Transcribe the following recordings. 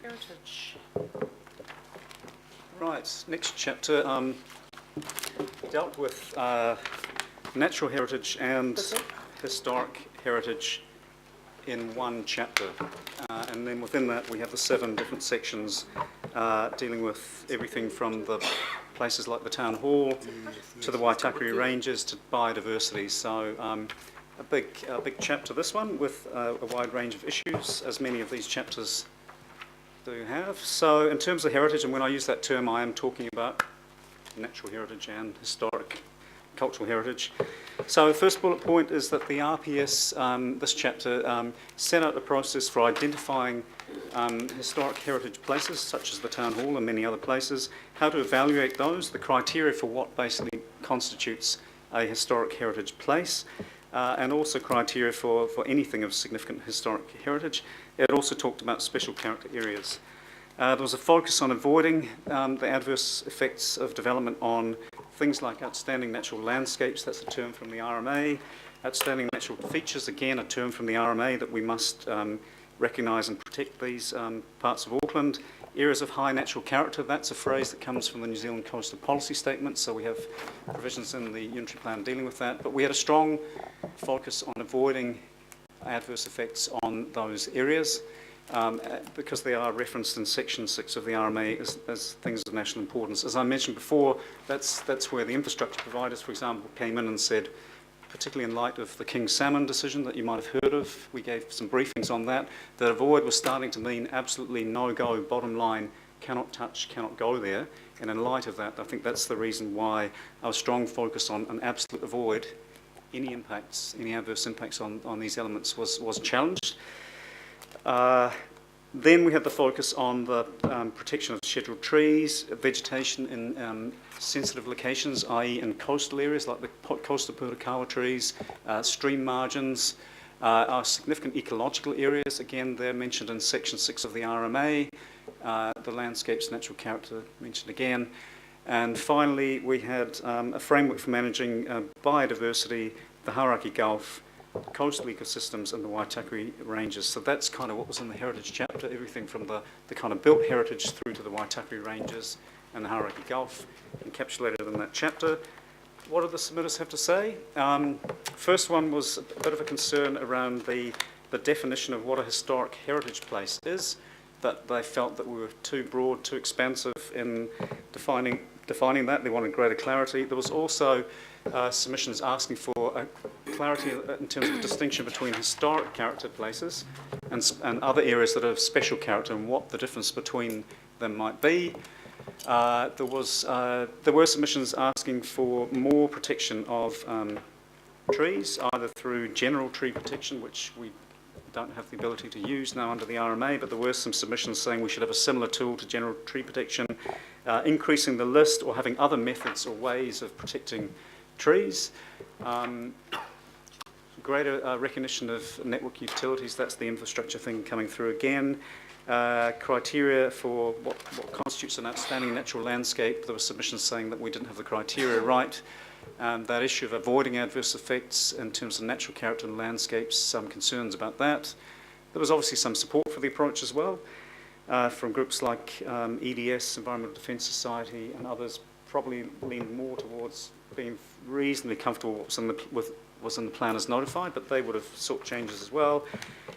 Heritage. Right, next chapter dealt with natural heritage and historic heritage in one chapter. And then within that we have the 7 different sections dealing with everything from the places like the Town Hall to the Waitakere Ranges to biodiversity. So a big chapter, this one, with a wide range of issues, as many of these chapters do have. So in terms of heritage, and when I use that term I am talking about natural heritage and historic cultural heritage. So the first bullet point is that the RPS, this chapter, set out a process for identifying historic heritage places such as the Town Hall and many other places, how to evaluate those, the criteria for what basically constitutes a historic heritage place, and also criteria for anything of significant historic heritage. It also talked about special character areas. There was a focus on avoiding the adverse effects of development on things like outstanding natural landscapes, that's a term from the RMA, outstanding natural features, again a term from the RMA that we must recognise and protect these parts of Auckland. Areas of high natural character, that's a phrase that comes from the New Zealand Coastal Policy Statement, so we have provisions in the unitary plan dealing with that, but we had a strong focus on avoiding adverse effects on those areas because they are referenced in Section 6 of the RMA as things of national importance. As I mentioned before, that's where the infrastructure providers, for example, came in and said, particularly in light of the King Salmon decision that you might have heard of, we gave some briefings on that, that avoid was starting to mean absolutely no-go, bottom line, cannot touch, cannot go there. And in light of that, I think that's the reason why our strong focus on an absolute avoid any impacts, any adverse impacts on these elements was challenged. Then we had the focus on the protection of scheduled trees, vegetation in sensitive locations, i.e. in coastal areas like the coastal Purakawa trees, stream margins, our significant ecological areas, again they're mentioned in Section 6 of the RMA, the landscape's natural character mentioned again. And finally we had a framework for managing biodiversity, the Hauraki Gulf, coastal ecosystems and the Waitakere Ranges. So that's kind of what was in the heritage chapter, everything from the kind of built heritage through to the Waitakere Ranges and the Hauraki Gulf encapsulated in that chapter. What did the submitters have to say? First one was a bit of a concern around the definition of what a historic heritage place is, that they felt that we were too broad, too expansive in defining that. They wanted greater clarity. There was also submissions asking for clarity in terms of the distinction between historic character places and other areas that are of special character and what the difference between them might be. There were submissions asking for more protection of trees, either through general tree protection, which we don't have the ability to use now under the RMA, but there were some submissions saying we should have a similar tool to general tree protection, increasing the list or having other methods or ways of protecting trees. Greater recognition of network utilities, that's the infrastructure thing coming through again. Criteria for what constitutes an outstanding natural landscape, there were submissions saying that we didn't have the criteria right. That issue of avoiding adverse effects in terms of natural character and landscapes, some concerns about that. There was obviously some support for the approach as well from groups like EDS, Environmental Defence Society, and others probably leaned more towards being reasonably comfortable with what's in the plan as notified, but they would have sought changes as well.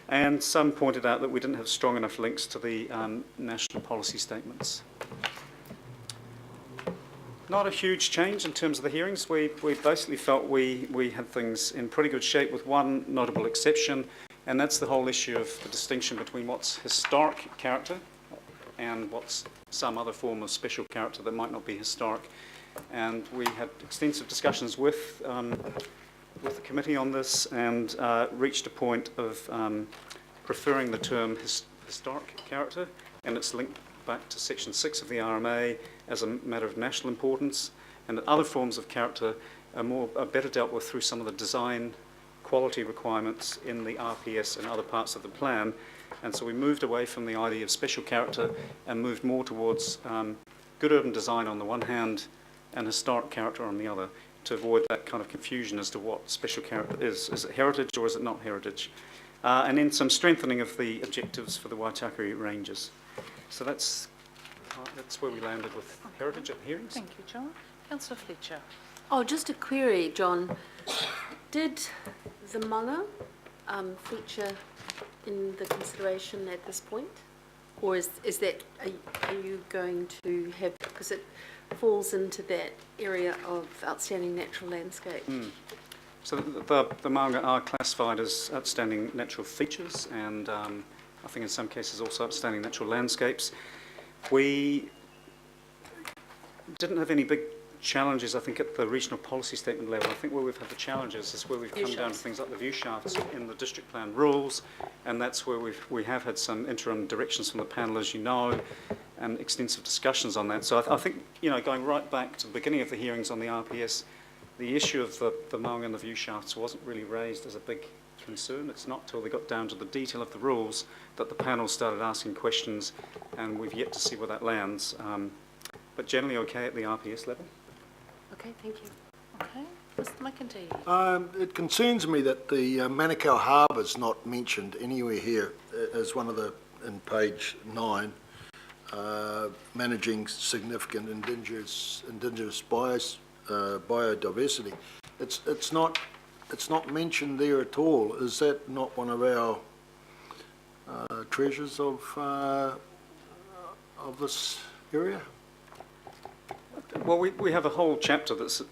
And some pointed out that we didn't have strong enough links to the national policy statements. Not a huge change in terms of the hearings. We basically felt we had things in pretty good shape with one notable exception, and that's the whole issue of the distinction between what's historic character and what's some other form of special character that might not be historic. And we had extensive discussions with the committee on this and reached a point of preferring the term historic character, and it's linked back to Section 6 of the RMA as a matter of national importance, and that other forms of character are better dealt with through some of the design quality requirements in the RPS and other parts of the plan. And so we moved away from the idea of special character and moved more towards good urban design on the one hand and historic character on the other, to avoid that kind of confusion as to what special character is. Is it heritage or is it not heritage? And then some strengthening of the objectives for the Waitakere Ranges. So that's where we landed with heritage at hearings. Thank you, John. Councillor Fletcher. Oh, just a query, John. Did the mana feature in the consideration at this point? Or is that, are you going to have, because it falls into that area of outstanding natural landscape? So the maunga are classified as outstanding natural features, and I think in some cases also outstanding natural landscapes. We didn't have any big challenges, I think, at the regional policy statement level. I think where we've had the challenges is where we've come down to things like the view shafts in the district plan rules, and that's where we have had some interim directions from the panel, as you know, and extensive discussions on that. So I think, you know, going right back to the beginning of the hearings on the RPS, the issue of the maunga and the view shafts wasn't really raised as a big concern. It's not till they got down to the detail of the rules that the panel started asking questions, and we've yet to see where that lands. But generally okay at the RPS level. Okay, thank you. Okay, Mr McIntyre. It concerns me that the Manukau Harbour is not mentioned anywhere here as one of the, in page 9, managing significant indigenous biodiversity. It's not mentioned there at all. Is that not one of our treasures of this area? Well, we have a whole chapter that's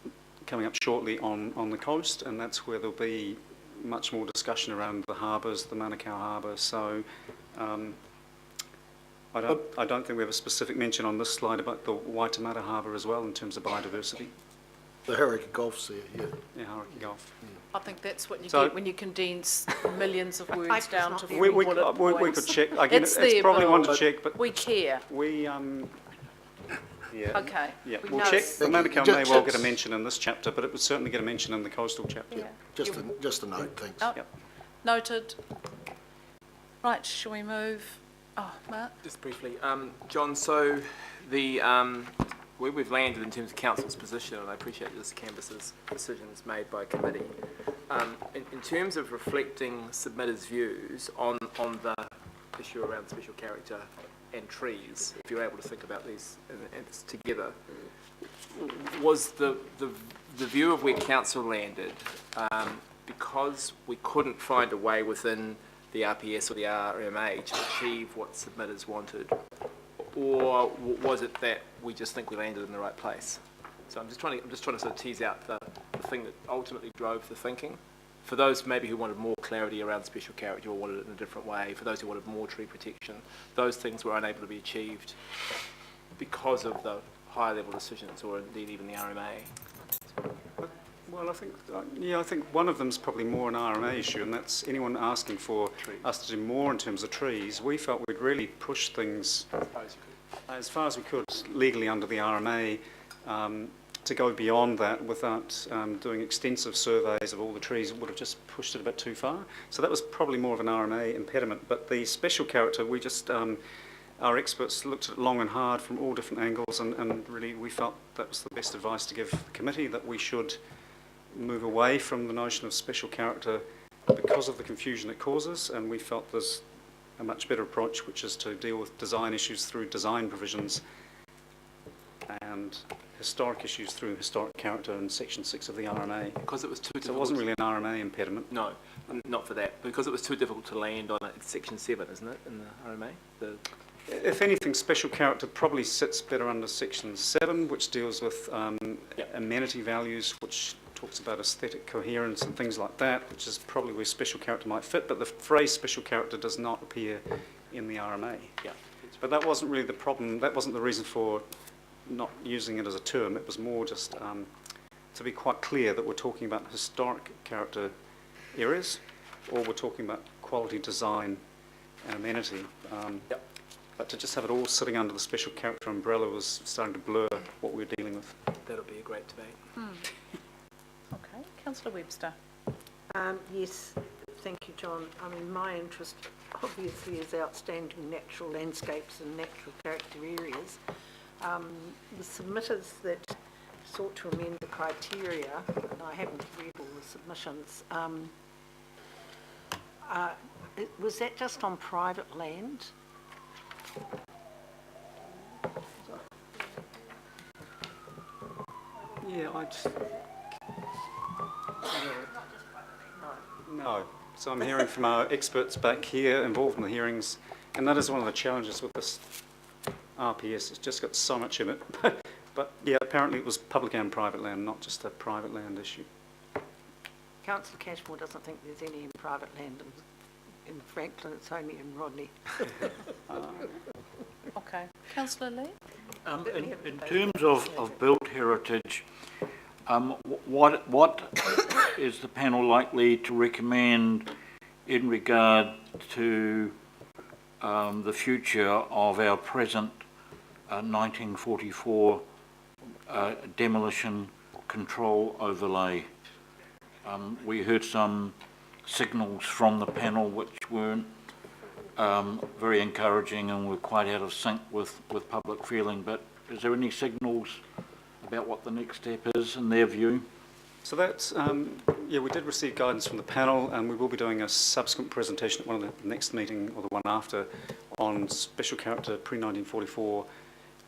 coming up shortly on the coast, and that's where there'll be much more discussion around the harbours, the Manukau Harbour. So I don't think we have a specific mention on this slide about the Waitemata Harbour as well in terms of biodiversity. The Hauraki Gulf's there, yeah. Yeah, Hauraki Gulf. I think that's what you get when you condense millions of words down to 4 we bullet points. could check. Again, it's there, probably Bill, one to check, but we care. Yeah. Okay. Yeah, we we'll know. check. The Manukau may Just- well get a mention in this chapter, but it would certainly get a mention in the coastal chapter. Yeah. Just a note, thanks. Oh, Yep. Noted. Right, shall we move? Oh, Mark. Just briefly, John, so the where we've landed in terms of council's position, and I appreciate this canvass's decisions made by committee, in terms of reflecting submitters' views on the issue around special character and trees, if you're able to think about these and together, was the view of where council landed, because we couldn't find a way within the RPS or the RMA to achieve what submitters wanted, or was it that we just think we landed in the right place? So I'm just trying to sort of tease out the thing that ultimately drove the thinking. For those maybe who wanted more clarity around special character or wanted it in a different way, for those who wanted more tree protection, those things were unable to be achieved because of the higher level decisions, or indeed even the RMA. Well, I think one of them is probably more an RMA issue, and that's anyone asking for us to do more in terms of trees. We felt we'd really push things as far as we could legally under the RMA. To go beyond that without doing extensive surveys of all the trees would have just pushed it a bit too far. So that was probably more of an RMA impediment. But the special character, we just, our experts looked at it long and hard from all different angles, and really we felt that was the best advice to give the committee, that we should move away from the notion of special character because of the confusion it causes, and we felt there's a much better approach, which is to deal with design issues through design provisions and historic issues through historic character in section 6 of the RMA. Because it was too difficult. So it wasn't really an RMA impediment. No, not for that. Because it was too difficult to land on it. It's section 7, isn't it, in the RMA? If anything, special character probably sits better under section 7, which deals with amenity values, which talks about aesthetic coherence and things like that, which is probably where special character might fit, but the phrase special character does not appear in the RMA. Yeah. But that wasn't really the problem. That wasn't the reason for not using it as a term. It was more just to be quite clear that we're talking about historic character areas, or we're talking about quality design and amenity. But to just have it all sitting under the special character umbrella was starting to blur what we were dealing with. That'll be a great debate. Okay, Councillor Webster. Yes, thank you, John. I mean, my interest obviously is outstanding natural landscapes and natural character areas. The submitters that sought to amend the criteria, and I haven't read all the submissions, was that just on private land? Yeah, no. So I'm hearing from our experts back here involved in the hearings, and that is one of the challenges with this RPS. It's just got so much in it. But yeah, apparently it was public and private land, not just a private land issue. Councillor Cashmore doesn't think there's any in private land in Franklin, it's only in Rodney. Okay. Councillor Lee? In terms of built heritage, what is the panel likely to recommend in regard to the future of our present 1944 demolition control overlay? We heard some signals from the panel which weren't very encouraging and were quite out of sync with public feeling, but is there any signals about what the next step is in their view? So that's, yeah, we did receive guidance from the panel, and we will be doing a subsequent presentation at one of the next meeting or the one after on special character pre-1944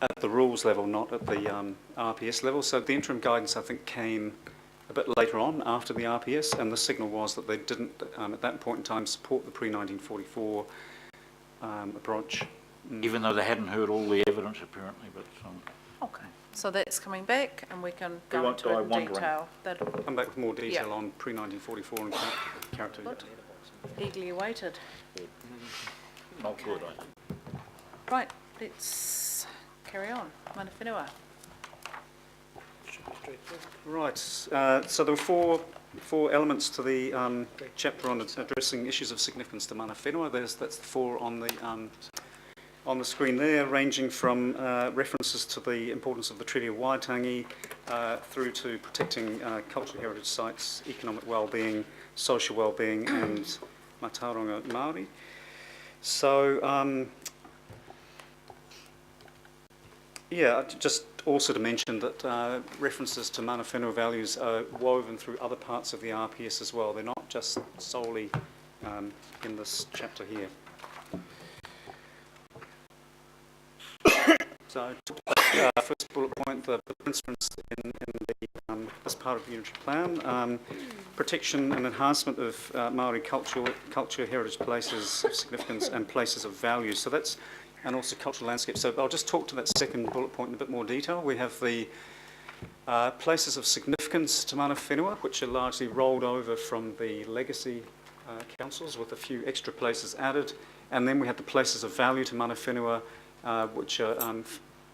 at the rules level, not at the RPS level. So the interim guidance, I think, came a bit later on after the RPS, and the signal was that they didn't, at that point in time, support the pre-1944 approach. Even though they hadn't heard all the evidence apparently, but Okay. So that's coming back, and we can go won't into it go in wondering. detail. That'll Come back with more detail Yeah. on pre-1944 and character. Good. Eagerly awaited. not good, I think. Right, let's carry on. Mana Whenua. Right, so there were four elements to the chapter on addressing issues of significance to Mana Whenua. That's the four on the screen there, ranging from references to the importance of the Treaty of Watang through to protecting cultural heritage sites, economic well-being, social well-being, and Mātauranga Māori. So, yeah, just also to mention that references to Mana Whenua values are woven through other parts of the RPS as well. They're not just solely in this chapter here. So, first bullet point, the principles in this part of the unitary plan, protection and enhancement of Māori culture, heritage places of significance and places of value. So that's, and also cultural landscape. So I'll just talk to that second bullet point in a bit more detail. We have the places of significance to Mana Whenua, which are largely rolled over from the legacy councils with a few extra places added. And then we have the places of value to Mana Whenua, which are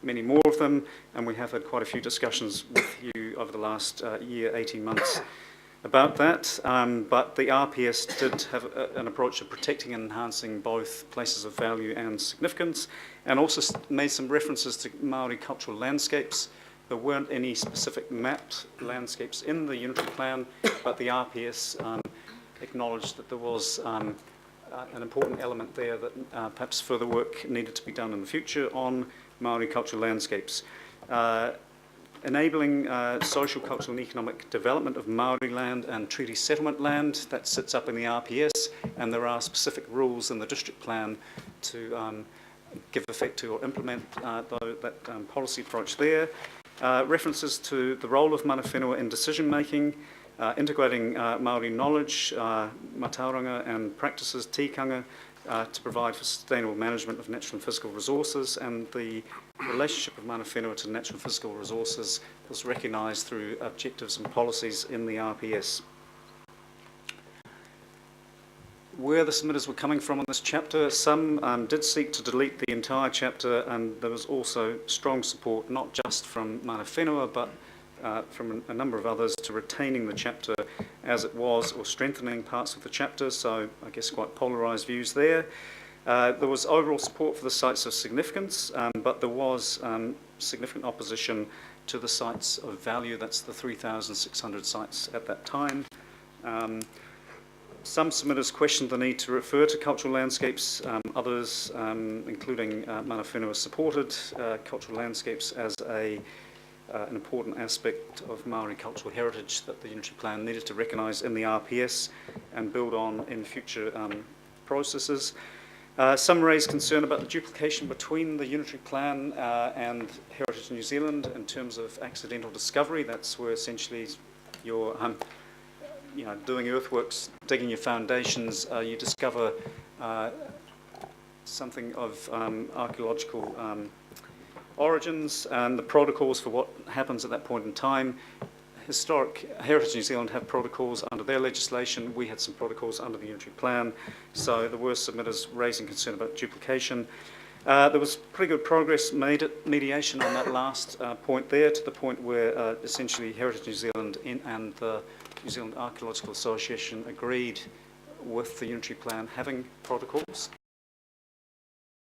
many more of them, and we have had quite a few discussions with you over the last year, 18 months about that. But the RPS did have an approach of protecting and enhancing both places of value and significance, and also made some references to Māori cultural landscapes. There weren't any specific mapped landscapes in the unitary plan, but the RPS acknowledged that there was an important element there that perhaps further work needed to be done in the future on Māori cultural landscapes. Enabling social, cultural and economic development of Māori land and treaty settlement land, that sits up in the RPS, and there are specific rules in the district plan to give effect to or implement that policy approach there. References to the role of Mana Whenua in decision making, integrating Māori knowledge, mātauranga and practices, tikanga, to provide for sustainable management of natural and physical resources, and the relationship of Mana Whenua to natural and physical resources was recognised through objectives and policies in the RPS. Where the submitters were coming from on this chapter, some did seek to delete the entire chapter, and there was also strong support, not just from Mana Whenua, but from a number of others, to retaining the chapter as it was or strengthening parts of the chapter, so I guess quite polarised views there. There was overall support for the sites of significance, but there was significant opposition to the sites of value. That's the 3,600 sites at that time. Some submitters questioned the need to refer to cultural landscapes. Others, including Mana Whenua, supported cultural landscapes as an important aspect of Māori cultural heritage that the unitary plan needed to recognise in the RPS and build on in future processes. Some raised concern about the duplication between the unitary plan and Heritage New Zealand in terms of accidental discovery. That's where essentially you're doing earthworks, digging your foundations, you discover something of archaeological origins and the protocols for what happens at that point in time. Heritage New Zealand have protocols under their legislation. We had some protocols under the unitary plan. So there were submitters raising concern about duplication. There was pretty good progress made at mediation on that last point there, to the point where essentially Heritage New Zealand and the New Zealand Archaeological Association agreed with the unitary plan having protocols.